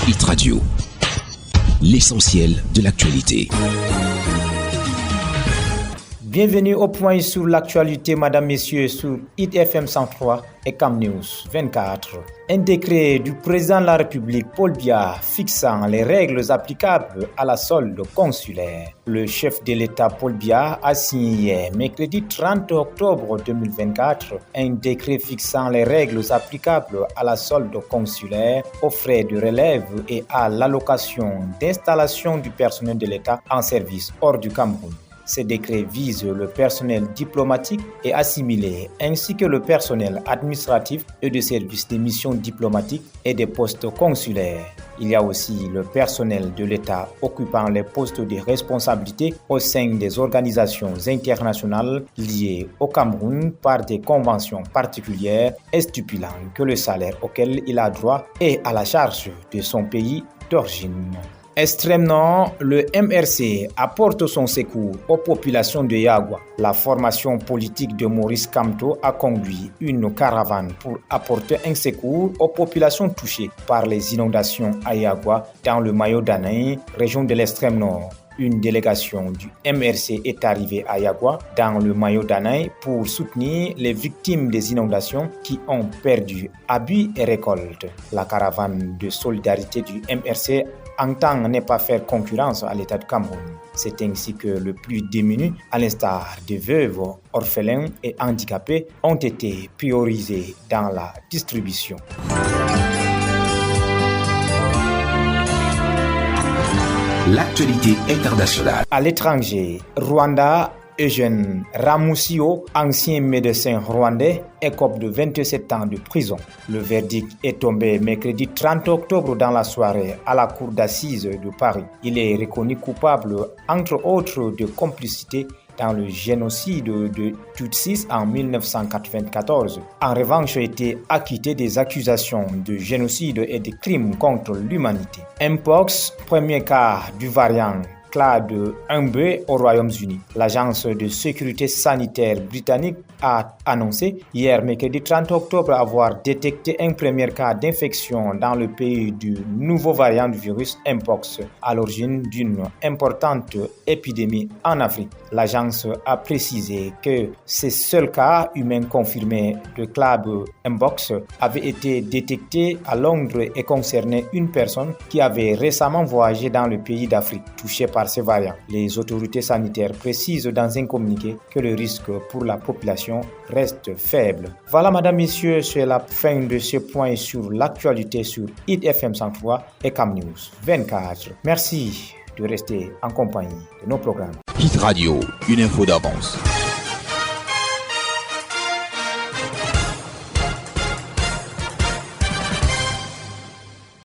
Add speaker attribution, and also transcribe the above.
Speaker 1: Hit Radio, l'essentiel de l'actualité.
Speaker 2: Bienvenue au point sur l'actualité, madame, messieurs, sur Hit FM 103 et Cam News 24. Un décret du président de la République, Paul Biya, fixant les règles applicables à la solde consulaire. Le chef de l'État, Paul Biya, a signé hier, mercredi 30 octobre 2024, un décret fixant les règles applicables à la solde consulaire, aux frais de relève et à l'allocation d'installation du personnel de l'État en service hors du Cameroun. Ces décrets visent le personnel diplomatique et assimilé, ainsi que le personnel administratif et de services des missions diplomatiques et des postes consulaires. Il y a aussi le personnel de l'État occupant les postes de responsabilité au sein des organisations internationales liées au Cameroun par des conventions particulières et stipulant que le salaire auquel il a droit est à la charge de son pays d'origine. Extrême Nord, le MRC apporte son secours aux populations de Yagua. La formation politique de Maurice Kamto a conduit une caravane pour apporter un secours aux populations touchées par les inondations à Yagua dans le Mayo Danaï, région de l'Extrême Nord. Une délégation du MRC est arrivée à Yagua, dans le Mayo Danaï, pour soutenir les victimes des inondations qui ont perdu habits et récoltes. La caravane de solidarité du MRC entend ne pas faire concurrence à l'État du Cameroun. C'est ainsi que les plus démunis, à l'instar des veuves, orphelins et handicapés, ont été priorisés dans la distribution.
Speaker 1: L'actualité internationale.
Speaker 2: À l'étranger, Rwanda, Eugène Ramusio, ancien médecin rwandais, écope de 27 ans de prison. Le verdict est tombé mercredi 30 octobre dans la soirée à la cour d'assises de Paris. Il est reconnu coupable, entre autres, de complicité dans le génocide de Tutsis en 1994. En revanche, a été acquitté des accusations de génocide et de crimes contre l'humanité. Mpox, premier cas du variant Clade 1B au Royaume-Uni. L'agence de sécurité sanitaire britannique a annoncé hier mercredi 30 octobre avoir détecté un premier cas d'infection dans le pays du nouveau variant du virus Mpox, à l'origine d'une importante épidémie en Afrique. L'agence a précisé que ces seuls cas humains confirmés de Clade Mpox avaient été détectés à Londres et concernaient une personne qui avait récemment voyagé dans le pays d'Afrique touché par ces variants. Les autorités sanitaires précisent dans un communiqué que le risque pour la population reste faible. Voilà, madame, messieurs, c'est la fin de ce point sur l'actualité sur Hit FM 103 et Cam News 24. Merci de rester en compagnie de nos programmes.
Speaker 1: Hit Radio, une info d'avance.